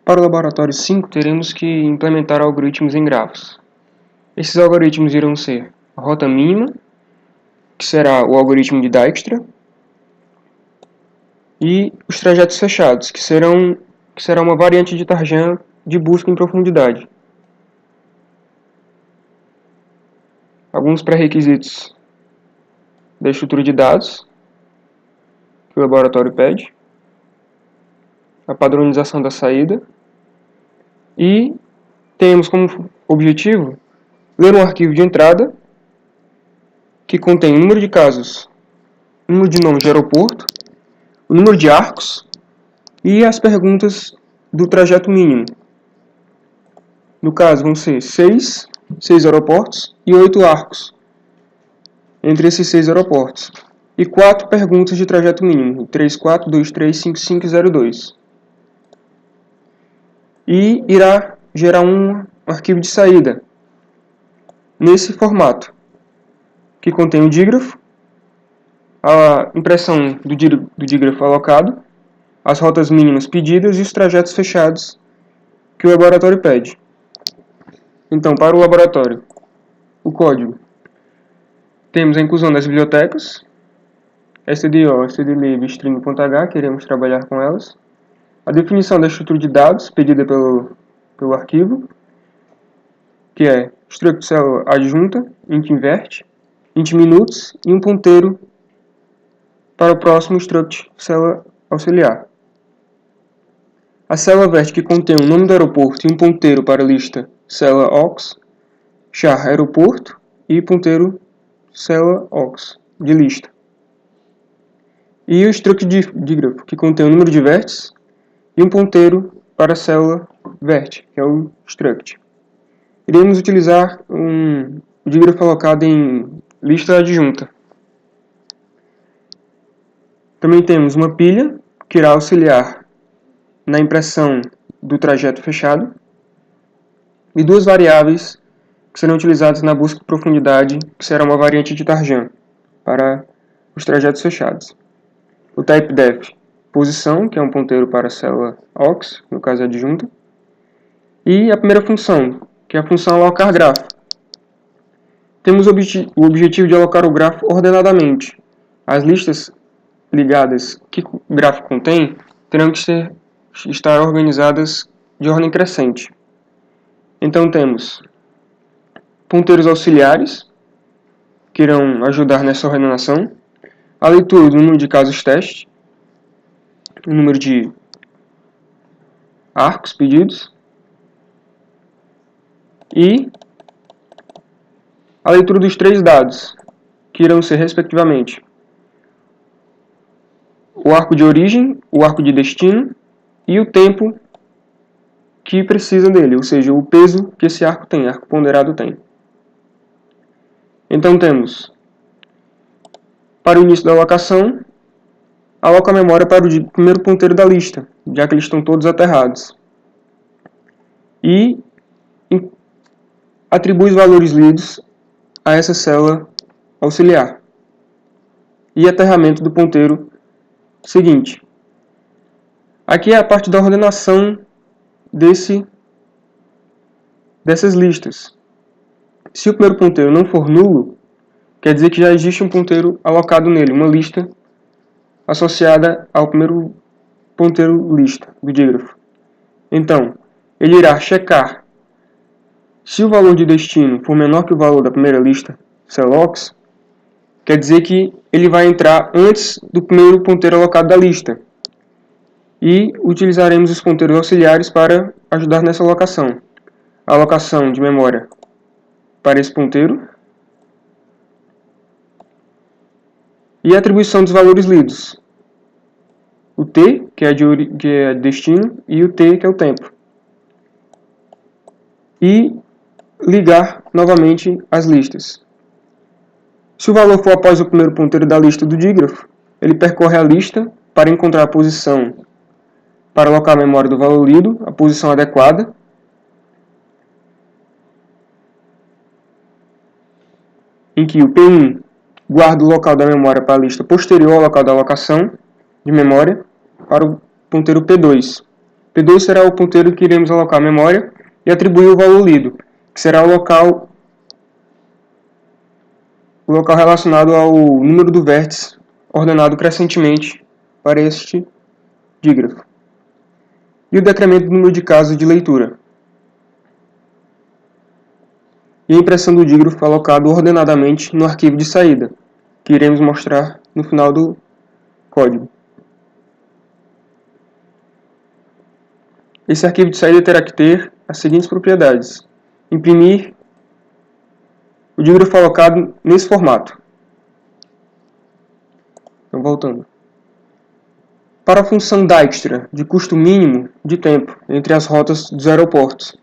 Para o laboratório 5, teremos que implementar algoritmos em grafos. Esses algoritmos irão ser a rota mínima, que será o algoritmo de Dijkstra, e os trajetos fechados, que será uma variante de Tarjan de busca em profundidade. Alguns pré-requisitos da estrutura de dados que o laboratório pede, a padronização da saída, e temos como objetivo ler um arquivo de entrada que contém o número de casos, o número de nomes de aeroporto, o número de arcos e as perguntas do trajeto mínimo. No caso, vão ser 6 aeroportos e 8 arcos entre esses 6 aeroportos. E 4 perguntas de trajeto mínimo, 34, 23, 55 e 02. E irá gerar um arquivo de saída nesse formato, que contém o dígrafo, a impressão do dígrafo alocado, as rotas mínimas pedidas e os trajetos fechados que o laboratório pede. Então, para o laboratório, o código, temos a inclusão das bibliotecas, stdio, stdlib, string.h, queremos trabalhar com elas, a definição da estrutura de dados pedida pelo arquivo, que é struct cell adjunta, int invert, int minutes e um ponteiro para o próximo struct cell auxiliar. A célula vert que contém o nome do aeroporto e um ponteiro para a lista célula aux, char aeroporto e ponteiro célula aux de lista. E o struct dígrafo que contém o número de vértices e um ponteiro para a célula vert, que é o struct. Iremos utilizar um dígrafo alocado em lista adjunta. Também temos uma pilha que irá auxiliar na impressão do trajeto fechado e duas variáveis que serão utilizadas na busca de profundidade, que será uma variante de Tarjan para os trajetos fechados. O typedef, posição, que é um ponteiro para a célula aux, no caso adjunta, e a primeira função, que é a função alocar grafo. Temos o objetivo de alocar o grafo ordenadamente. As listas ligadas que o grafo contém terão que estar organizadas de ordem crescente. Então temos ponteiros auxiliares, que irão ajudar nessa ordenação, a leitura do número de casos teste, o número de arcos pedidos, e a leitura dos 3 dados, que irão ser, respectivamente, o arco de origem, o arco de destino e o tempo que precisa dele, ou seja, o peso que esse arco ponderado tem. Então temos, para o início da alocação, aloca a memória para o primeiro ponteiro da lista, já que eles estão todos aterrados. E atribui os valores lidos a essa célula auxiliar. E aterramento do ponteiro seguinte. Aqui é a parte da ordenação dessas listas. Se o primeiro ponteiro não for nulo, quer dizer que já existe um ponteiro alocado nele, uma lista associada ao primeiro ponteiro lista do dígrafo. Então, ele irá checar se o valor de destino for menor que o valor da primeira lista cellox, quer dizer que ele vai entrar antes do primeiro ponteiro alocado da lista. E utilizaremos os ponteiros auxiliares para ajudar nessa alocação. A alocação de memória para esse ponteiro e a atribuição dos valores lidos. O t, que é destino, e o t, que é o tempo. E ligar novamente as listas. Se o valor for após o primeiro ponteiro da lista do dígrafo, ele percorre a lista para encontrar a posição para alocar a memória do valor lido, a posição adequada, em que o P1 guarda o local da memória para a lista posterior ao local da alocação de memória para o ponteiro P2, P2 será o ponteiro que iremos alocar à memória e atribuir o valor lido, que será o local relacionado ao número do vértice ordenado crescentemente para este dígrafo. E o decremento do número de casos de leitura. E a impressão do dígrafo alocado ordenadamente no arquivo de saída, que iremos mostrar no final do código. Esse arquivo de saída terá que ter as seguintes propriedades: imprimir o dígrafo alocado nesse formato. Então, voltando. Para a função Dijkstra, de custo mínimo de tempo entre as rotas dos aeroportos,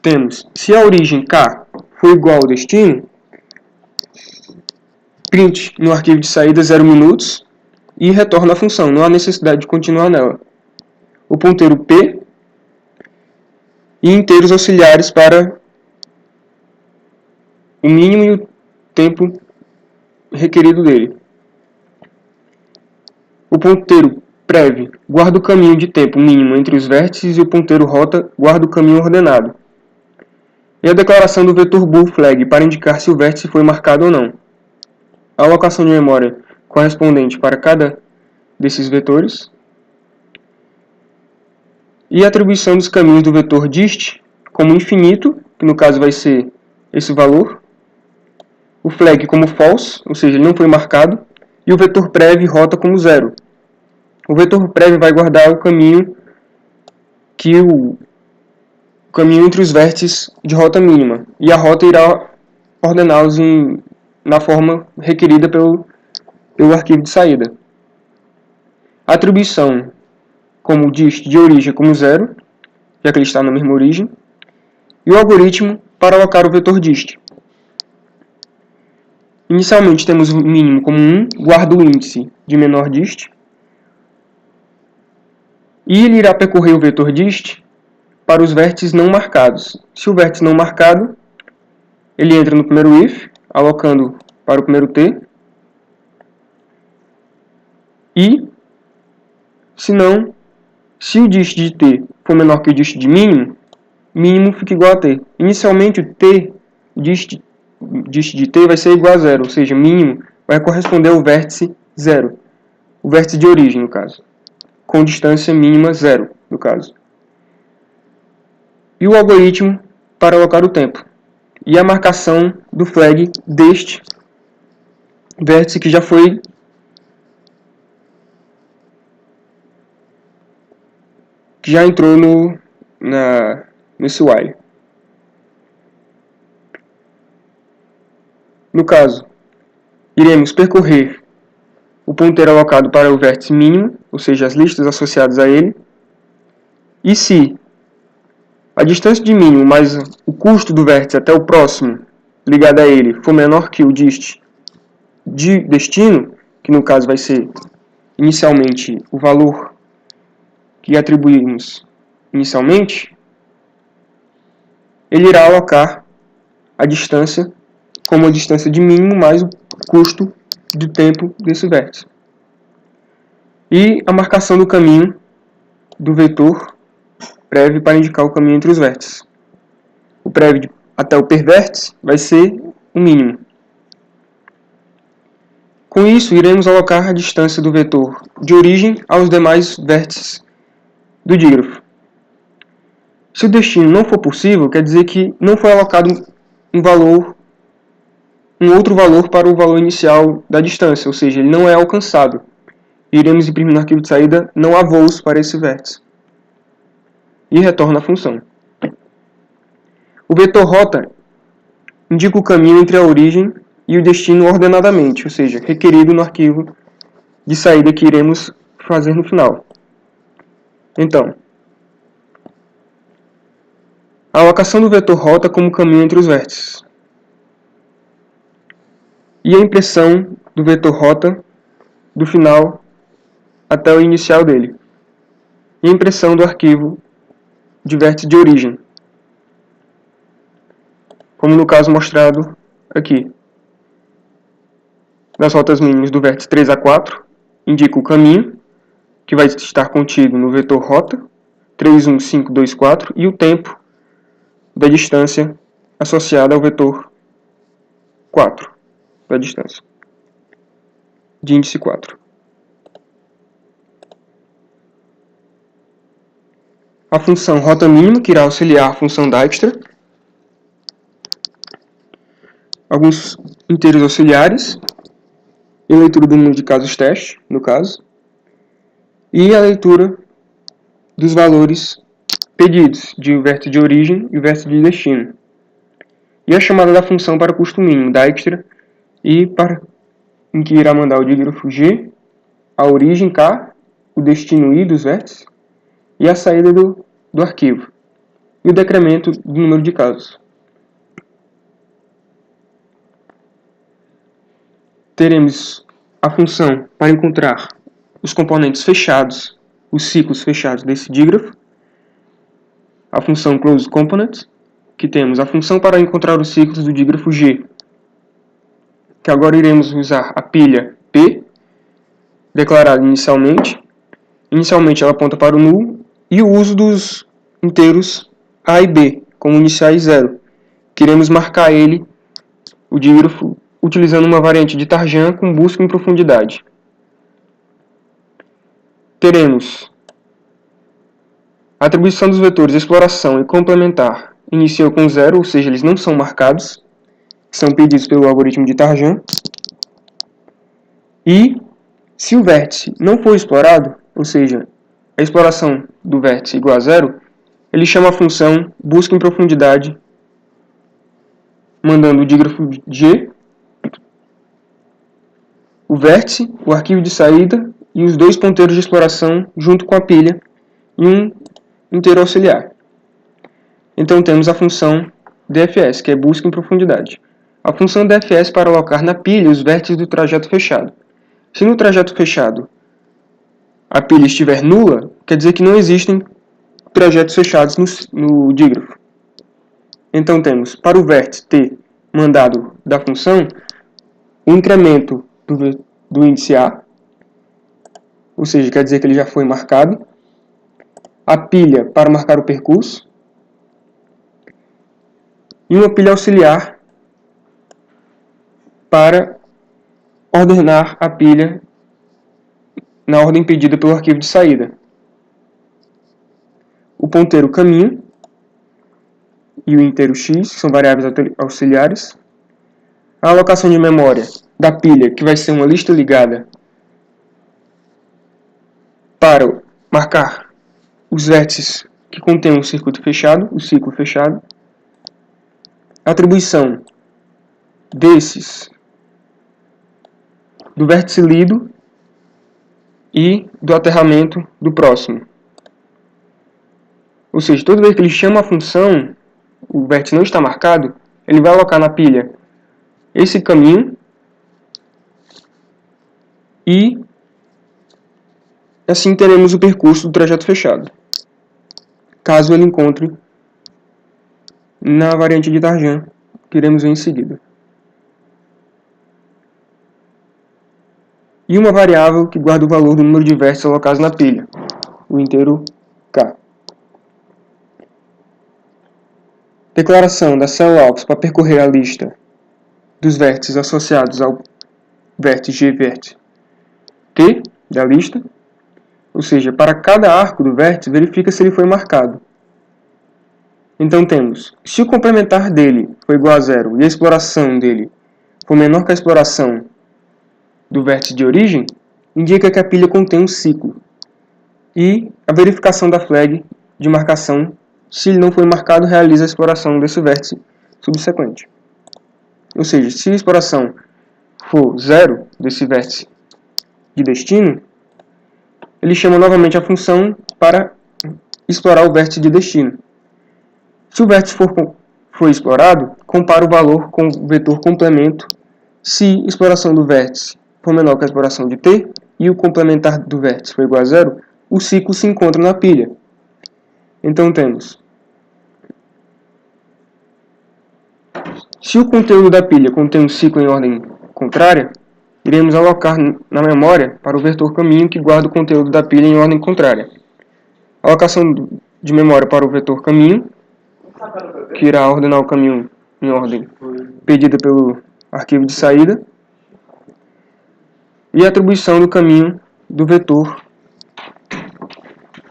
temos, se a origem K for igual ao destino, print no arquivo de saída 0 minutos e retorna a função, não há necessidade de continuar nela. O ponteiro P e inteiros auxiliares para o mínimo e o tempo requerido dele. O ponteiro prev guarda o caminho de tempo mínimo entre os vértices e o ponteiro rota guarda o caminho ordenado. E a declaração do vetor bool flag para indicar se o vértice foi marcado ou não. A alocação de memória correspondente para cada desses vetores. E a atribuição dos caminhos do vetor dist como infinito, que no caso vai ser esse valor. O flag como false, ou seja, ele não foi marcado. E o vetor prev rota como 0. O vetor prev vai guardar o caminho caminho entre os vértices de rota mínima. E a rota irá ordená-los na forma requerida pelo arquivo de saída. A atribuição como dist de origem como 0, já que ele está na mesma origem. E o algoritmo para alocar o vetor dist. Inicialmente temos o mínimo como 1, guarda o índice de menor dist. E ele irá percorrer o vetor dist para os vértices não marcados. Se o vértice não marcado, ele entra no primeiro if, alocando para o primeiro t. E, se o dist de t for menor que o dist de mínimo, mínimo fica igual a t. Inicialmente o t, dist de t vai ser igual a 0, ou seja, mínimo vai corresponder ao vértice 0. O vértice de origem, no caso. Com distância mínima 0, no caso. E o algoritmo para alocar o tempo. E a marcação do flag deste vértice que já entrou nesse while. No caso, iremos percorrer o ponteiro alocado para o vértice mínimo, ou seja, as listas associadas a ele. E se a distância de mínimo mais o custo do vértice até o próximo ligado a ele for menor que o dist de destino, que no caso vai ser inicialmente o valor que atribuímos inicialmente, ele irá alocar a distância como a distância de mínimo mais o custo de tempo desse vértice. E a marcação do caminho do vetor prev para indicar o caminho entre os vértices. O prev até o pervértice vai ser o mínimo. Com isso, iremos alocar a distância do vetor de origem aos demais vértices do dígrafo. Se o destino não for possível, quer dizer que não foi alocado um outro valor para o valor inicial da distância, ou seja, ele não é alcançado. Iremos imprimir no arquivo de saída não há voos para esse vértice. E retorna a função. O vetor rota indica o caminho entre a origem e o destino ordenadamente, ou seja, requerido no arquivo de saída que iremos fazer no final. Então, a alocação do vetor rota como caminho entre os vértices. E a impressão do vetor rota do final até o inicial dele. E a impressão do arquivo de vértice de origem, como no caso mostrado aqui. Das rotas mínimas do vértice 3 a 4, indica o caminho, que vai estar contido no vetor rota, 31524, e o tempo da distância associada ao vetor 4, da distância, de índice 4. A função rota mínima, que irá auxiliar a função Dijkstra. Alguns inteiros auxiliares. E a leitura do número de casos teste, no caso. E a leitura dos valores pedidos, de vértice de origem e vértice de destino. E a chamada da função para custo mínimo, Dijkstra, em que irá mandar o dígrafo G, a origem K, o destino I dos vértices, e a saída do arquivo, e o decremento do número de casos. Teremos a função para encontrar os componentes fechados, os ciclos fechados desse dígrafo, a função closed_component, que temos a função para encontrar os ciclos do dígrafo G, que agora iremos usar a pilha P, declarada inicialmente. Inicialmente ela aponta para o nulo, e o uso dos inteiros A e B, como iniciais 0. Queremos marcar o dígrafo, utilizando uma variante de Tarjan com busca em profundidade. Teremos a atribuição dos vetores exploração e complementar inicia com 0, ou seja, eles não são marcados, são pedidos pelo algoritmo de Tarjan. E se o vértice não for explorado, ou seja, a exploração do vértice igual a 0, ele chama a função busca em profundidade, mandando o dígrafo G, o vértice, o arquivo de saída e os dois ponteiros de exploração junto com a pilha e um inteiro auxiliar. Então temos a função DFS, que é busca em profundidade. A função DFS para alocar na pilha os vértices do trajeto fechado. Se no trajeto fechado a pilha estiver nula, quer dizer que não existem trajetos fechados no dígrafo. Então temos, para o vértice T mandado da função, o incremento do índice A, ou seja, quer dizer que ele já foi marcado, a pilha para marcar o percurso, e uma pilha auxiliar para ordenar a pilha na ordem pedida pelo arquivo de saída. O ponteiro caminho e o inteiro x, que são variáveis auxiliares. A alocação de memória da pilha, que vai ser uma lista ligada para marcar os vértices que contêm um circuito fechado, o ciclo fechado. A atribuição do vértice lido e do aterramento do próximo. Ou seja, toda vez que ele chama a função, o vértice não está marcado, ele vai alocar na pilha esse caminho e assim teremos o percurso do trajeto fechado, caso ele encontre na variante de Tarjan, que iremos ver em seguida. E uma variável que guarda o valor do número de vértices alocados na pilha, o inteiro K. Declaração da célula AUX para percorrer a lista dos vértices associados ao vértice G vértice T da lista, ou seja, para cada arco do vértice verifica se ele foi marcado. Então temos, se o complementar dele for igual a 0 e a exploração dele for menor que a exploração do vértice de origem, indica que a pilha contém um ciclo. E a verificação da flag de marcação, se ele não foi marcado, realiza a exploração desse vértice subsequente. Ou seja, se a exploração for 0 desse vértice de destino, ele chama novamente a função para explorar o vértice de destino. Se o vértice for explorado, compara o valor com o vetor complemento. Se a exploração do vértice for menor que a exploração de T e o complementar do vértice for igual a 0, o ciclo se encontra na pilha. Então temos, se o conteúdo da pilha contém um ciclo em ordem contrária, iremos alocar na memória para o vetor caminho que guarda o conteúdo da pilha em ordem contrária. A alocação de memória para o vetor caminho, que irá ordenar o caminho em ordem pedida pelo arquivo de saída, e a atribuição do caminho do vetor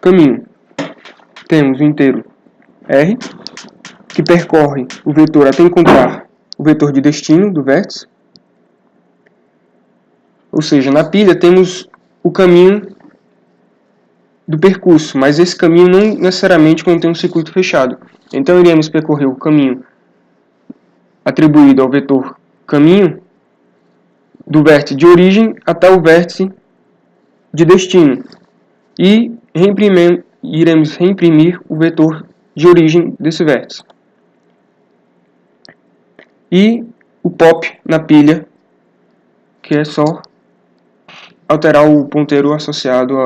caminho. Temos o inteiro R, que percorre o vetor até encontrar o vetor de destino do vértice. Ou seja, na pilha temos o caminho do percurso, mas esse caminho não necessariamente contém um circuito fechado. Então iremos percorrer o caminho atribuído ao vetor caminho do vértice de origem até o vértice de destino. E iremos reimprimir o vetor de origem desse vértice. E o pop na pilha, que é só alterar o ponteiro associado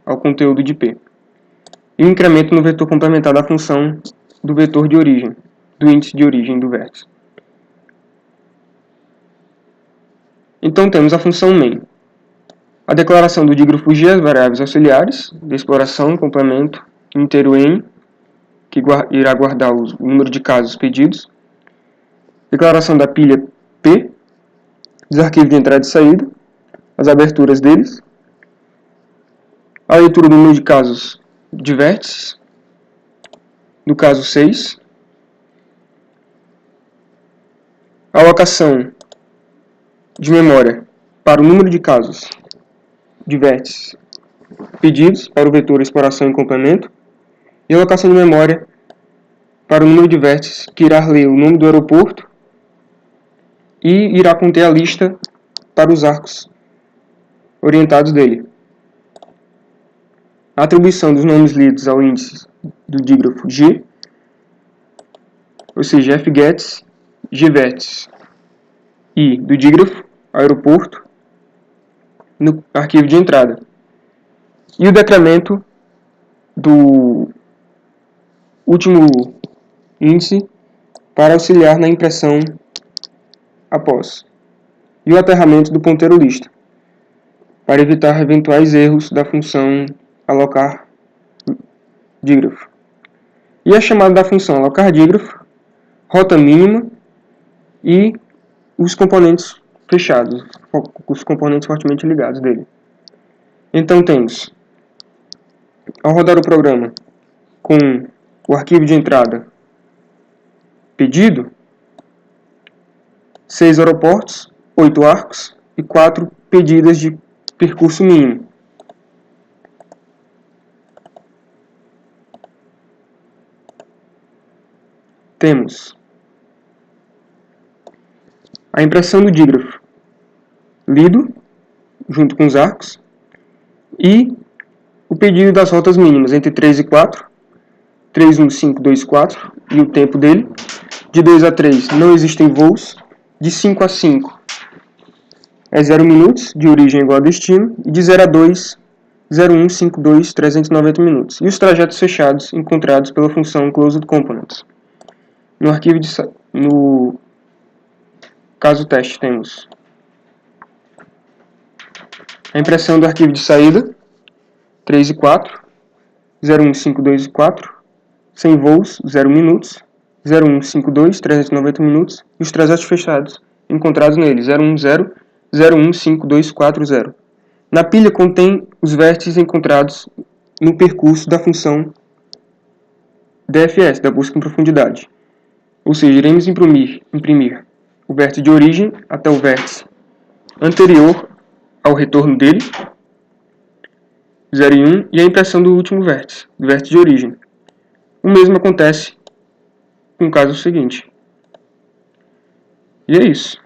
ao conteúdo de P. E o incremento no vetor complementar da função do vetor de origem, do índice de origem do vértice. Então temos a função main. A declaração do dígrafo G, as variáveis auxiliares, de exploração, complemento, inteiro N, que irá guardar o número de casos pedidos. Declaração da pilha P, dos arquivos de entrada e saída, as aberturas deles. A leitura do número de casos de vértices, do caso 6. A alocação de memória para o número de casos de vértices pedidos para o vetor exploração e complemento. E a alocação de memória para o número de vértices que irá ler o nome do aeroporto e irá conter a lista para os arcos orientados dele. A atribuição dos nomes lidos ao índice do dígrafo G, ou seja, fgets, gvets, e do dígrafo aeroporto no arquivo de entrada. E o decremento do último índice para auxiliar na impressão após. E o aterramento do ponteiro lista, para evitar eventuais erros da função alocar dígrafo. E a chamada da função alocar dígrafo, rota mínima e os componentes fechados, os componentes fortemente ligados dele. Então temos, ao rodar o programa com o arquivo de entrada pedido, 6 aeroportos, 8 arcos e 4 pedidas de percurso mínimo. Temos a impressão do dígrafo lido, junto com os arcos, e o pedido das rotas mínimas entre 3 e 4, 3, 1, 5, 2, 4, e o tempo dele. De 2 a 3 não existem voos, de 5 a 5 é 0 minutos, de origem igual a destino, e de 0 a 2, 0, 1, 5, 2, 390 minutos. E os trajetos fechados encontrados pela função Closed Components. No caso teste temos a impressão do arquivo de saída, 3 e 4, 0, 1, 5, 2 e 4, sem voos, 0 minutos, 0, 1, 5, 2, 390 minutos, e os trajetos fechados encontrados nele, 0, 1, 0, 0, 1, 5, 2, 4, 0. Na pilha contém os vértices encontrados no percurso da função DFS, da busca em profundidade. Ou seja, iremos imprimir o vértice de origem até o vértice anterior ao retorno dele, 0 e 1, e a impressão do último vértice, do vértice de origem. O mesmo acontece com o caso seguinte. E é isso.